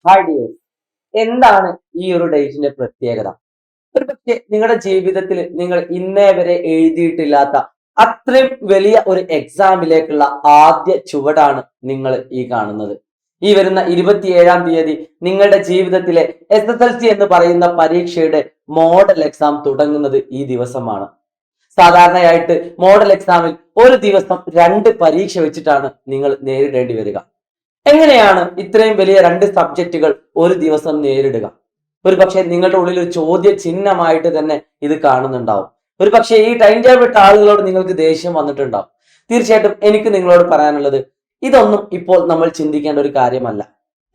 Hi dears, എന്താണ് ഈ ഒരു ഡേറ്റിന്റെ പ്രത്യേകത? ഒരു പക്ഷേ നിങ്ങളുടെ ജീവിതത്തിൽ നിങ്ങൾ ഇന്നേ വരെ എഴുതിയിട്ടില്ലാത്ത അത്രയും വലിയ ഒരു എക്സാമിലേക്കുള്ള ആദ്യ ചുവടാണ് നിങ്ങൾ ഈ കാണുന്നത്. ഈ വരുന്ന 27-ാം തീയതി നിങ്ങളുടെ ജീവിതത്തിലെ SSLC എന്ന് പറയുന്ന പരീക്ഷയുടെ മോഡൽ എക്സാം തുടങ്ങുന്നത് ഈ ദിവസമാണ്. സാധാരണയായിട്ട് മോഡൽ എക്സാമിൽ ഒരു ദിവസം 2 പരീക്ഷ വെച്ചിട്ടാണ് നിങ്ങൾ നേരിടേണ്ടി വരിക. എങ്ങനെയാണ് ഇത്രയും വലിയ 2 സബ്ജക്റ്റുകൾ ഒരു ദിവസം നേരിടുക? ഒരു പക്ഷേ നിങ്ങളുടെ ഉള്ളിൽ ഒരു ചോദ്യ ചിഹ്നമായിട്ട് തന്നെ ഇത് കാണുന്നുണ്ടാവും. ഒരു പക്ഷേ ഈ ടൈം ടേബിൾ ഇട്ട ആളുകളോട് നിങ്ങൾക്ക് ദേഷ്യം വന്നിട്ടുണ്ടാവും. തീർച്ചയായിട്ടും എനിക്ക് നിങ്ങളോട് പറയാനുള്ളത്, ഇതൊന്നും ഇപ്പോൾ നമ്മൾ ചിന്തിക്കേണ്ട ഒരു കാര്യമല്ല.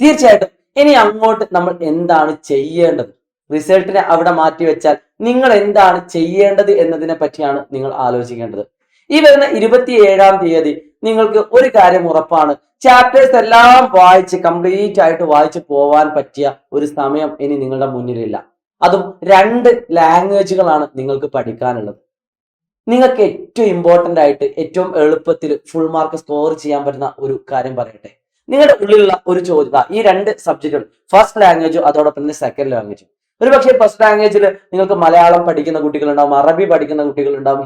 തീർച്ചയായിട്ടും ഇനി അങ്ങോട്ട് നമ്മൾ എന്താണ് ചെയ്യേണ്ടത്, റിസൾട്ടിനെ അവിടെ മാറ്റി വെച്ചാൽ നിങ്ങൾ എന്താണ് ചെയ്യേണ്ടത് എന്നതിനെ പറ്റിയാണ് നിങ്ങൾ ആലോചിക്കേണ്ടത്. ഈ വരുന്ന 27-ാം തീയതി നിങ്ങൾക്ക് ഒരു കാര്യം ഉറപ്പാണ്, ചാപ്റ്റേഴ്സ് എല്ലാം വായിച്ച് കംപ്ലീറ്റ് ആയിട്ട് വായിച്ച് പോവാൻ പറ്റിയ ഒരു സമയം ഇനി നിങ്ങളുടെ മുന്നിലില്ല. അതും 2 ലാംഗ്വേജുകളാണ് നിങ്ങൾക്ക് പഠിക്കാനുള്ളത്. നിങ്ങൾക്ക് ഏറ്റവും ഇമ്പോർട്ടന്റ് ആയിട്ട് ഏറ്റവും എളുപ്പത്തിൽ ഫുൾ മാർക്ക് സ്കോർ ചെയ്യാൻ പറ്റുന്ന ഒരു കാര്യം പറയട്ടെ. നിങ്ങളുടെ ഉള്ളിലുള്ള ഒരു ചോദ്യം, ഈ 2 സബ്ജക്റ്റുകൾ, ഫസ്റ്റ് ലാംഗ്വേജും അതോടൊപ്പം തന്നെ സെക്കൻഡ് ലാംഗ്വേജും. ഒരു പക്ഷേ ഫസ്റ്റ് ലാംഗ്വേജിൽ നിങ്ങൾക്ക് മലയാളം പഠിക്കുന്ന കുട്ടികളുണ്ടാവും, അറബി പഠിക്കുന്ന കുട്ടികളുണ്ടാവും,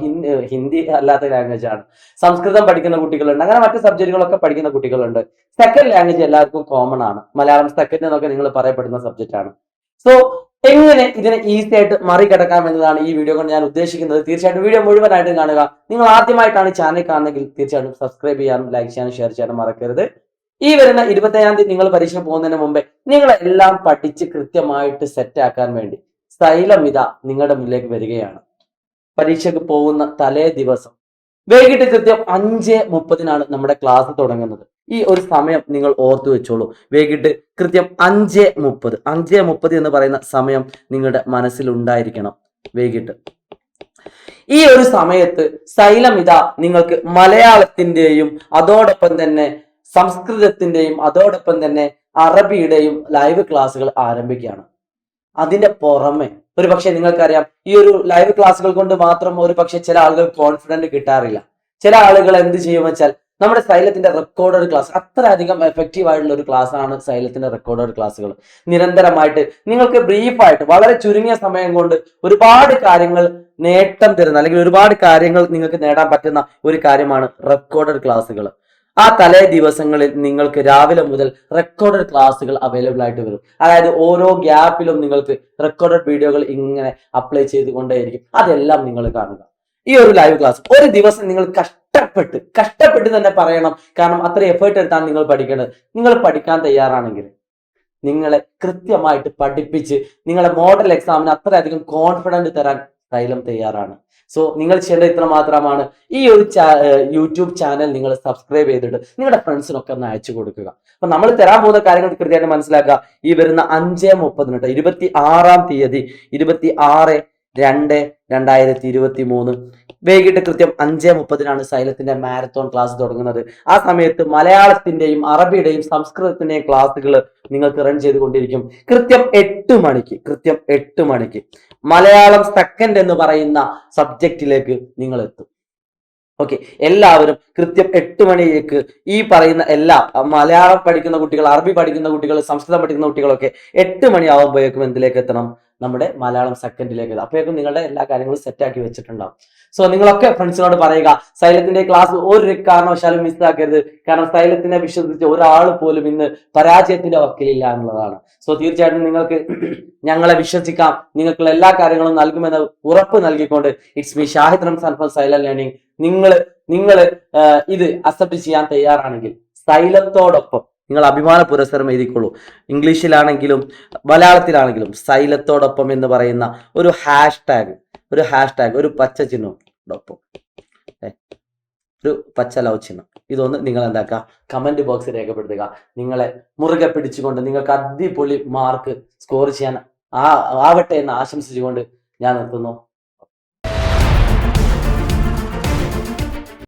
ഹിന്ദി അല്ലാത്ത ലാംഗ്വേജ് ആണ്, സംസ്കൃതം പഠിക്കുന്ന കുട്ടികളുണ്ട്, അങ്ങനെ മറ്റു സബ്ജക്റ്റുകളൊക്കെ പഠിക്കുന്ന കുട്ടികളുണ്ട്. സെക്കൻഡ് ലാംഗ്വേജ് എല്ലാവർക്കും കോമൺ ആണ്. മലയാളം സെക്കൻഡ് എന്നൊക്കെ നിങ്ങൾ പറയപ്പെടുന്ന സബ്ജക്റ്റ് ആണ്. സോ എങ്ങനെ ഇതിനെ ഈസി ആയിട്ട് മറികടക്കാം എന്നതാണ് ഈ വീഡിയോ കൊണ്ട് ഞാൻ ഉദ്ദേശിക്കുന്നത്. തീർച്ചയായിട്ടും വീഡിയോ മുഴുവനായിട്ടും കാണുക. നിങ്ങൾ ആദ്യമായിട്ടാണ് ചാനൽ കാണുന്നതെങ്കിൽ തീർച്ചയായിട്ടും സബ്സ്ക്രൈബ് ചെയ്യാനും ലൈക്ക് ചെയ്യാനും ഷെയർ ചെയ്യാനും മറക്കരുത്. ഈ വരുന്ന 27-ാം തീയതി നിങ്ങൾ പരീക്ഷ പോകുന്നതിന് മുമ്പേ നിങ്ങളെല്ലാം പഠിച്ച് കൃത്യമായിട്ട് സെറ്റ് ആക്കാൻ വേണ്ടി Xylem ഇതാ നിങ്ങളുടെ മുന്നിലേക്ക് വരികയാണ്. പരീക്ഷയ്ക്ക് പോകുന്ന തലേ ദിവസം വൈകിട്ട് കൃത്യം 5:30 നമ്മുടെ ക്ലാസ് തുടങ്ങുന്നത്. ഈ ഒരു സമയം നിങ്ങൾ ഓർത്തു വെച്ചോളൂ. വൈകിട്ട് കൃത്യം 5:30 എന്ന് പറയുന്ന സമയം നിങ്ങളുടെ മനസ്സിൽ ഉണ്ടായിരിക്കണം. വൈകിട്ട് ഈ ഒരു സമയത്ത് Xylem ഇതാ നിങ്ങൾക്ക് മലയാളത്തിന്റെയും അതോടൊപ്പം തന്നെ സംസ്കൃതത്തിന്റെയും അതോടൊപ്പം തന്നെ അറബിയുടെയും ലൈവ് ക്ലാസ്സുകൾ ആരംഭിക്കുകയാണ്. അതിന്റെ പുറമെ ഒരു പക്ഷെ നിങ്ങൾക്കറിയാം, ഈ ഒരു ലൈവ് ക്ലാസ്സുകൾ കൊണ്ട് മാത്രം ഒരു പക്ഷെ ചില ആളുകൾ കോൺഫിഡന്റ് കിട്ടാറില്ല. ചില ആളുകൾ എന്ത് ചെയ്യുമെന്ന് വെച്ചാൽ നമ്മുടെ Xylemത്തിന്റെ റെക്കോർഡഡ് ക്ലാസ്, അത്രയധികം എഫക്റ്റീവ് ആയിട്ടുള്ള ഒരു ക്ലാസ് ആണ് Xylemത്തിന്റെ റെക്കോർഡഡ് ക്ലാസ്സുകൾ. നിരന്തരമായിട്ട് നിങ്ങൾക്ക് ബ്രീഫായിട്ട് വളരെ ചുരുങ്ങിയ സമയം കൊണ്ട് ഒരുപാട് കാര്യങ്ങൾ നേട്ടം തരുന്ന, അല്ലെങ്കിൽ ഒരുപാട് കാര്യങ്ങൾ നിങ്ങൾക്ക് നേടാൻ പറ്റുന്ന ഒരു കാര്യമാണ് റെക്കോർഡഡ് ക്ലാസ്സുകൾ. ആ തലേ ദിവസങ്ങളിൽ നിങ്ങൾക്ക് രാവിലെ മുതൽ റെക്കോർഡഡ് ക്ലാസ്സുകൾ അവൈലബിൾ ആയിട്ട് വരും. അതായത് ഓരോ ഗ്യാപ്പിലും നിങ്ങൾക്ക് റെക്കോർഡഡ് വീഡിയോകൾ ഇങ്ങനെ അപ്ലൈ ചെയ്തുകൊണ്ടേയിരിക്കും. അതെല്ലാം നിങ്ങൾ കാണുക. ഈ ഒരു ലൈവ് ക്ലാസ് ഒരു ദിവസം നിങ്ങൾ കഷ്ടപ്പെട്ട് തന്നെ പറയണം. കാരണം അത്ര എഫേർട്ട് എടുത്താണ് നിങ്ങൾ പഠിക്കേണ്ടത്. നിങ്ങൾ പഠിക്കാൻ തയ്യാറാണെങ്കിൽ നിങ്ങളെ കൃത്യമായിട്ട് പഠിപ്പിച്ച് നിങ്ങളെ മോഡൽ എക്സാമിന് അത്രയധികം കോൺഫിഡന്റ് തരാൻ Xylem തയ്യാറാണ്. സോ നിങ്ങൾ ചെയ്യേണ്ടത് ഇത്ര മാത്രമാണ്, ഈ ഒരു യൂട്യൂബ് ചാനൽ നിങ്ങൾ സബ്സ്ക്രൈബ് ചെയ്തിട്ട് നിങ്ങളുടെ ഫ്രണ്ട്സിനൊക്കെ ഒന്ന് അയച്ചു കൊടുക്കുക. അപ്പൊ നമ്മൾ തരാൻ പോകുന്ന കാര്യങ്ങൾ കൃത്യമായിട്ട് മനസ്സിലാക്കുക. ഈ വരുന്ന 5:30 26-ാം തീയതി 26/2/2023 വൈകിട്ട് കൃത്യം 5:30 Xylemത്തിന്റെ മാരത്തോൺ ക്ലാസ് തുടങ്ങുന്നത്. ആ സമയത്ത് മലയാളത്തിന്റെയും അറബിയുടെയും സംസ്കൃതത്തിന്റെയും ക്ലാസ്സുകൾ നിങ്ങൾക്ക് റൺ ചെയ്തുകൊണ്ടിരിക്കും. കൃത്യം 8 മണിക്ക് മലയാളം സെക്കൻഡ് എന്ന് പറയുന്ന സബ്ജക്റ്റിലേക്ക് നിങ്ങൾ എത്തും. ഓക്കെ, എല്ലാവരും കൃത്യം 8 മണിക്ക് ഈ പറയുന്ന എല്ലാ മലയാളം പഠിക്കുന്ന കുട്ടികൾ, അറബി പഠിക്കുന്ന കുട്ടികൾ, സംസ്കൃതം പഠിക്കുന്ന കുട്ടികളൊക്കെ 8 മണിയാവുമ്പോഴേക്കും എന്തിലേക്ക് എത്തണം? നമ്മുടെ മലയാളം സെക്കൻഡിലേക്ക് എത്താം. അപ്പോഴേക്കും നിങ്ങളുടെ എല്ലാ കാര്യങ്ങളും സെറ്റ് ആക്കി വെച്ചിട്ടുണ്ടാവും. സോ നിങ്ങളൊക്കെ ഫ്രണ്ട്സിനോട് പറയുക, Xylemത്തിന്റെ ക്ലാസ് ഒരു കാരണവശാലും മിസ്സാക്കരുത്. കാരണം Xylemത്തിനെ വിശ്വസിച്ച് ഒരാൾ പോലും ഇന്ന് പരാജയത്തിന്റെ വക്കിലില്ല എന്നുള്ളതാണ്. സോ തീർച്ചയായിട്ടും നിങ്ങൾക്ക് ഞങ്ങളെ വിശ്വസിക്കാം. നിങ്ങൾക്കുള്ള എല്ലാ കാര്യങ്ങളും നൽകുമെന്ന് ഉറപ്പ് നൽകിക്കൊണ്ട് it's me Shahid Ramzan from Xylem Learning. നിങ്ങൾ ഇത് അക്സെപ്റ്റ് ചെയ്യാൻ തയ്യാറാണെങ്കിൽ Xylemത്തോടൊപ്പം നിങ്ങൾ അഭിമാന പുരസ്സരം എഴുതിക്കൊള്ളൂ. ഇംഗ്ലീഷിലാണെങ്കിലും മലയാളത്തിലാണെങ്കിലും Xylemത്തോടൊപ്പം എന്ന് പറയുന്ന ഒരു ഹാഷ്ടാഗ്, ഒരു പച്ച ചിഹ്നോടൊപ്പം ഒരു പച്ച ലവ് ചിഹ്നം, ഇതൊന്ന് നിങ്ങൾ എന്താക്കുക, കമന്റ് ബോക്സിൽ രേഖപ്പെടുത്തുക. നിങ്ങളെ മുറുകെ പിടിച്ചുകൊണ്ട് നിങ്ങൾക്ക് അടിപൊളി മാർക്ക് സ്കോർ ചെയ്യാൻ ആവട്ടെ എന്ന് ആശംസിച്ചുകൊണ്ട് ഞാൻ നിർത്തുന്നു.